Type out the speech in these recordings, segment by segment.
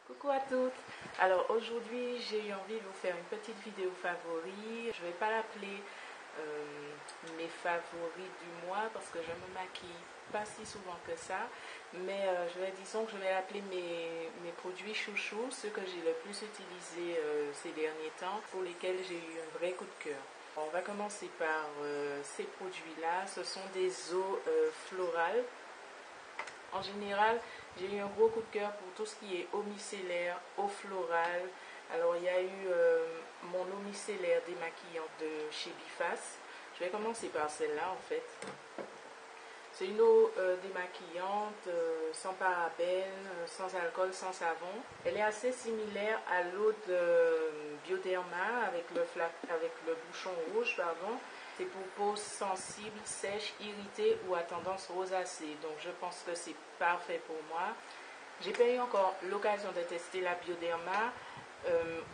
Coucou à toutes. Alors aujourd'hui j'ai eu envie de vous faire une petite vidéo favoris. Je ne vais pas l'appeler mes favoris du mois parce que je me maquille pas si souvent que ça, mais disons que je vais l'appeler mes produits chouchous, ceux que j'ai le plus utilisés ces derniers temps, pour lesquels j'ai eu un vrai coup de cœur. On va commencer par ces produits-là. Ce sont des eaux florales. En général, j'ai eu un gros coup de cœur pour tout ce qui est eau micellaire, eau florale. Alors, il y a eu mon eau micellaire démaquillante de chez Biface. Je vais commencer par celle-là, en fait. C'est une eau démaquillante, sans parabènes, sans alcool, sans savon. Elle est assez similaire à l'eau de Bioderma avec le bouchon rouge, pardon. C'est pour peau sensible, sèche, irritée ou à tendance rosacée. Donc je pense que c'est parfait pour moi. J'ai pas eu encore l'occasion de tester la Bioderma.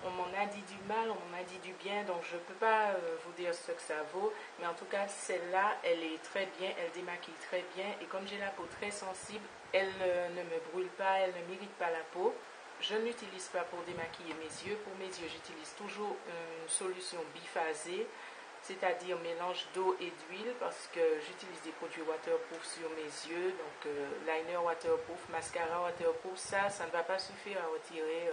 On m'en a dit du mal, on m'en a dit du bien, donc je ne peux pas vous dire ce que ça vaut. Mais en tout cas, celle-là, elle est très bien, elle démaquille très bien. Et comme j'ai la peau très sensible, elle ne me brûle pas, elle ne m'irrite pas la peau. Je ne l'utilise pas pour démaquiller mes yeux. Pour mes yeux, j'utilise toujours une solution biphasée, c'est-à-dire mélange d'eau et d'huile, parce que j'utilise des produits waterproof sur mes yeux, donc liner waterproof, mascara waterproof, ça ne va pas suffire à retirer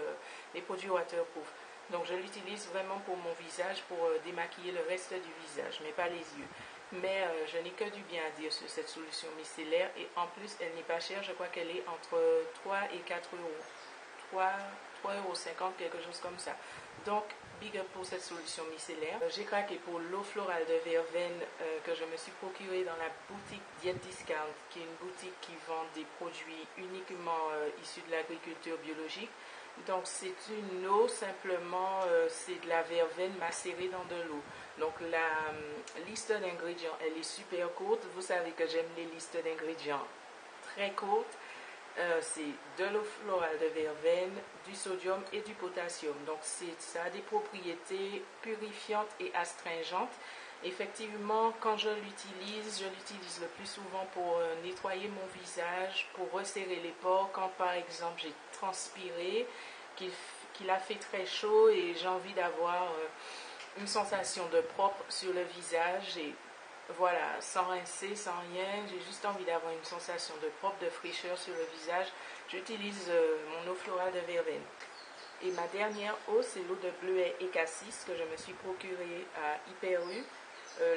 les produits waterproof. Donc je l'utilise vraiment pour mon visage, pour démaquiller le reste du visage, mais pas les yeux. Mais je n'ai que du bien à dire sur cette solution micellaire, et en plus elle n'est pas chère, je crois qu'elle est entre 3 et 4 euros. 3,50 €, quelque chose comme ça. Donc, big up pour cette solution micellaire. J'ai craqué pour l'eau florale de verveine que je me suis procurée dans la boutique Diet Discount, qui est une boutique qui vend des produits uniquement issus de l'agriculture biologique. Donc, c'est une eau, simplement, c'est de la verveine macérée dans de l'eau. Donc, la liste d'ingrédients, elle est super courte. Vous savez que j'aime les listes d'ingrédients très courtes. C'est de l'eau florale de verveine, du sodium et du potassium. Donc ça a des propriétés purifiantes et astringentes. Effectivement, quand je l'utilise le plus souvent pour nettoyer mon visage, pour resserrer les pores. Quand par exemple j'ai transpiré, qu'il a fait très chaud et j'ai envie d'avoir une sensation de propre sur le visage, et voilà, sans rincer, sans rien, j'ai juste envie d'avoir une sensation de propre, de fraîcheur sur le visage. J'utilise mon eau florale de verveine. Et ma dernière eau, c'est l'eau de bleuet et cassis que je me suis procurée à Hyper U.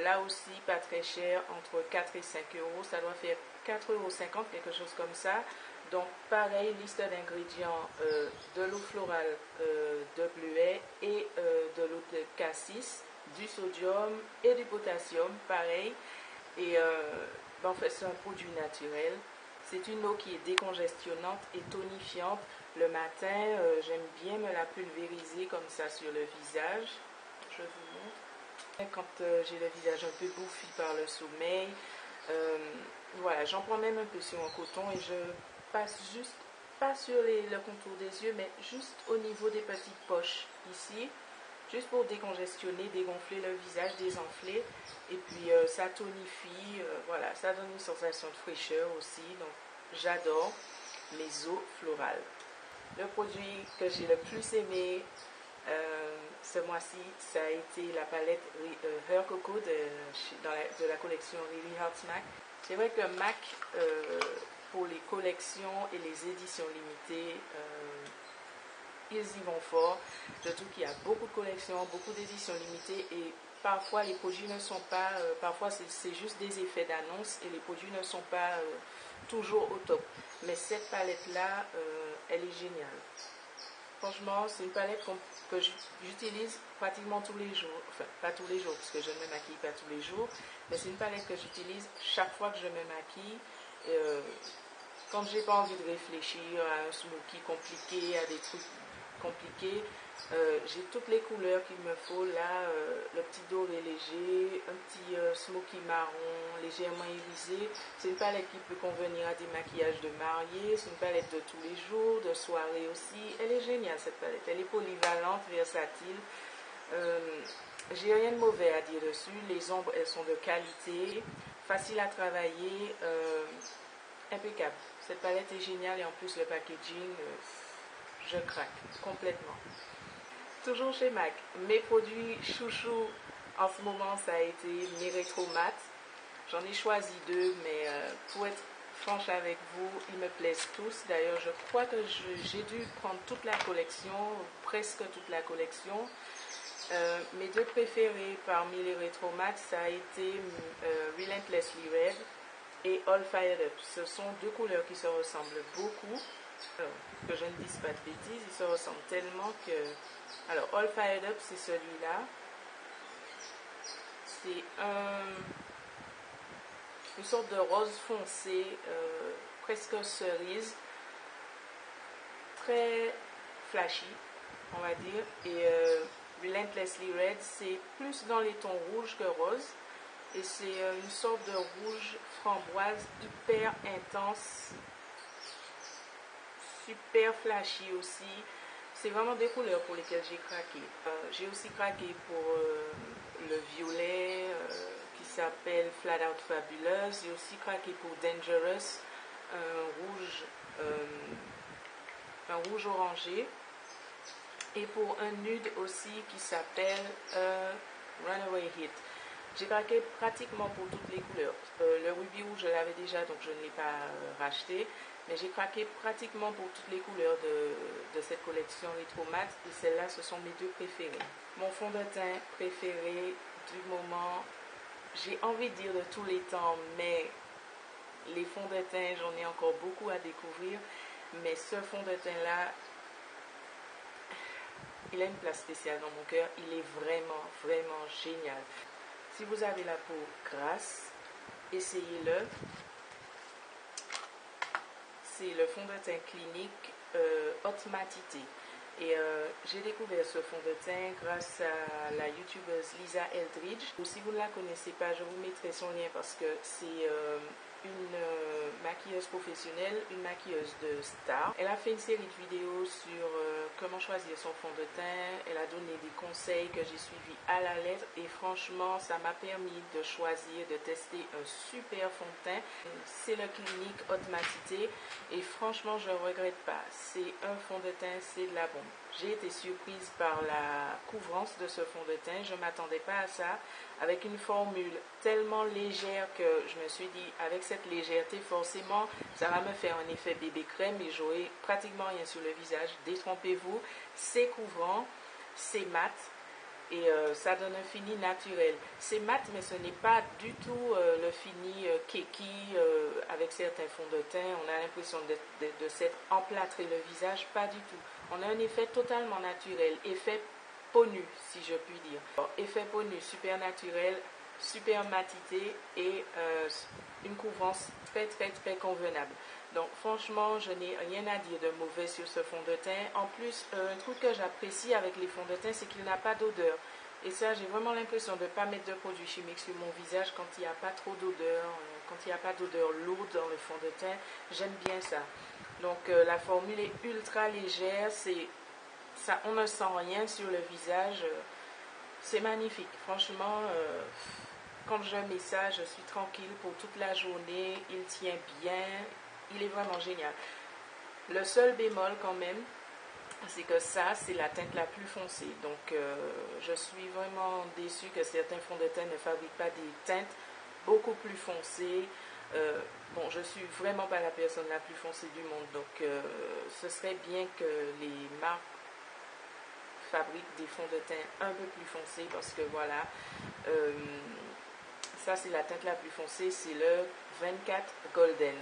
Là aussi, pas très cher, entre 4 et 5 euros. Ça doit faire 4,50 €, quelque chose comme ça. Donc, pareil, liste d'ingrédients, de l'eau florale de bleuet et de l'eau de cassis, du sodium et du potassium, pareil. Et en fait, c'est un produit naturel. C'est une eau qui est décongestionnante et tonifiante. Le matin, j'aime bien me la pulvériser comme ça sur le visage. Je vous montre. Quand j'ai le visage un peu bouffi par le sommeil, voilà, j'en prends même un peu sur mon coton et je passe juste, pas sur le contour des yeux, mais juste au niveau des petites poches ici, juste pour décongestionner, dégonfler le visage, désenfler. Et puis ça tonifie, voilà, ça donne une sensation de fraîcheur aussi. Donc j'adore les eaux florales. Le produit que j'ai le plus aimé ce mois-ci, ça a été la palette Her Coco de la collection Really Hot MAC. C'est vrai que MAC, pour les collections et les éditions limitées, ils y vont fort. Je trouve qu'il y a beaucoup de collections, beaucoup d'éditions limitées, et parfois les produits ne sont pas, parfois c'est juste des effets d'annonce et les produits ne sont pas toujours au top. Mais cette palette-là, elle est géniale. Franchement, c'est une palette que j'utilise pratiquement tous les jours. Enfin, pas tous les jours, parce que je ne me maquille pas tous les jours. Mais c'est une palette que j'utilise chaque fois que je me maquille. Quand j'ai pas envie de réfléchir à un smoky compliqué, à des trucs compliqués, j'ai toutes les couleurs qu'il me faut. Là, le petit doré léger, un petit smoky marron légèrement irisé. C'est une palette qui peut convenir à des maquillages de mariée. C'est une palette de tous les jours, de soirée aussi. Elle est géniale, cette palette. Elle est polyvalente, versatile. J'ai rien de mauvais à dire dessus. Les ombres, elles sont de qualité, faciles à travailler, impeccable. Cette palette est géniale, et en plus le packaging, je craque complètement. Toujours chez MAC, mes produits chouchous en ce moment, ça a été mes rétro mat. J'en ai choisi deux, mais pour être franche avec vous, ils me plaisent tous. D'ailleurs, je crois que j'ai dû prendre toute la collection, presque toute la collection. Mes deux préférés parmi les rétro mat, ça a été Relentlessly Red et All Fired Up. Ce sont deux couleurs qui se ressemblent beaucoup. Alors, que je ne dise pas de bêtises, ils se ressemblent tellement que... Alors, All Fired Up, c'est celui-là. C'est une sorte de rose foncé, presque cerise, très flashy, on va dire. Et Relentlessly Red, c'est plus dans les tons rouges que rose. Et c'est une sorte de rouge framboise hyper intense, super flashy aussi. C'est vraiment des couleurs pour lesquelles j'ai craqué. J'ai aussi craqué pour le violet qui s'appelle Flat Out Fabulous. J'ai aussi craqué pour Dangerous, un rouge orangé. Et pour un nude aussi qui s'appelle Runaway Hit. J'ai craqué pratiquement pour toutes les couleurs. Le Ruby Rouge, je l'avais déjà, donc je ne l'ai pas racheté. Mais j'ai craqué pratiquement pour toutes les couleurs de cette collection Retro Mat. Et celles-là, ce sont mes deux préférées. Mon fond de teint préféré du moment, j'ai envie de dire de tous les temps, mais les fonds de teint, j'en ai encore beaucoup à découvrir. Mais ce fond de teint-là, il a une place spéciale dans mon cœur. Il est vraiment, vraiment génial. Si vous avez la peau grasse, essayez-le. C'est le fond de teint clinique Haute Matité. Et j'ai découvert ce fond de teint grâce à la youtubeuse Lisa Eldridge. Ou si vous ne la connaissez pas, je vous mettrai son lien parce que c'est une maquilleuse professionnelle, une maquilleuse de star. Elle a fait une série de vidéos sur comment choisir son fond de teint. Elle a donné des conseils que j'ai suivis à la lettre et franchement, ça m'a permis de choisir, de tester un super fond de teint. C'est le Clinique Haute Matité et franchement, je ne regrette pas. C'est un fond de teint, c'est de la bombe. J'ai été surprise par la couvrance de ce fond de teint. Je ne m'attendais pas à ça. Avec une formule tellement légère que je me suis dit, avec cette légèreté, forcément, ça va me faire un effet bébé crème et j'aurai pratiquement rien sur le visage. Détrompez-vous, c'est couvrant, c'est mat et ça donne un fini naturel. C'est mat, mais ce n'est pas du tout le fini keki avec certains fonds de teint. On a l'impression de s'être emplâtré le visage, pas du tout. On a un effet totalement naturel, effet peau nue, si je puis dire. Alors, effet peau nue, super naturel, super matité et une couvrance très très très convenable. Donc franchement, je n'ai rien à dire de mauvais sur ce fond de teint. En plus, un truc que j'apprécie avec les fonds de teint, c'est qu'il n'a pas d'odeur. Et ça, j'ai vraiment l'impression de ne pas mettre de produits chimiques sur mon visage quand il n'y a pas trop d'odeur, quand il n'y a pas d'odeur lourde dans le fond de teint. J'aime bien ça. Donc la formule est ultra légère, ça, on ne sent rien sur le visage. C'est magnifique. Franchement, quand je mets ça, je suis tranquille pour toute la journée. Il tient bien. Il est vraiment génial. Le seul bémol quand même, c'est que ça, c'est la teinte la plus foncée. Donc, je suis vraiment déçue que certains fonds de teint ne fabriquent pas des teintes beaucoup plus foncées. Bon, je suis vraiment pas la personne la plus foncée du monde. Donc, ce serait bien que les marques fabriquent des fonds de teint un peu plus foncés parce que voilà, ça c'est la teinte la plus foncée, c'est le 24 Golden.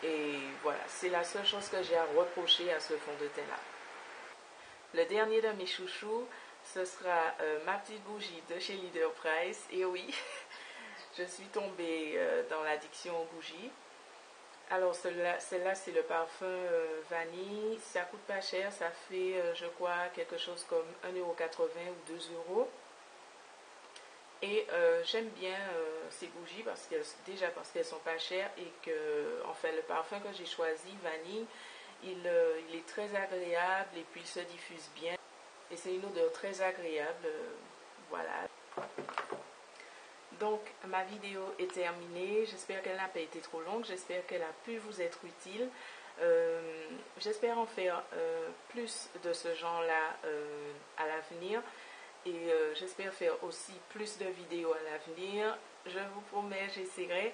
Et voilà, c'est la seule chose que j'ai à reprocher à ce fond de teint là. Le dernier de mes chouchous, ce sera ma petite bougie de chez Leader Price. Et oui, je suis tombée dans l'addiction aux bougies. Alors celle-là c'est le parfum vanille. Ça coûte pas cher, ça fait je crois quelque chose comme 1,80 € ou 2 €. Et j'aime bien ces bougies parce qu'elles sont pas chères et que enfin le parfum que j'ai choisi, vanille, il est très agréable et puis il se diffuse bien. Et c'est une odeur très agréable. Voilà. Donc ma vidéo est terminée, j'espère qu'elle n'a pas été trop longue, j'espère qu'elle a pu vous être utile. J'espère en faire plus de ce genre-là à l'avenir. Et j'espère faire aussi plus de vidéos à l'avenir. Je vous promets, j'essaierai.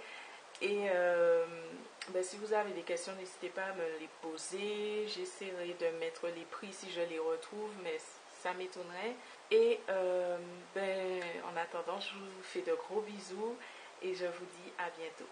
Et si vous avez des questions, n'hésitez pas à me les poser. J'essaierai de mettre les prix si je les retrouve, mais ça m'étonnerait. Et en attendant, je vous fais de gros bisous et je vous dis à bientôt.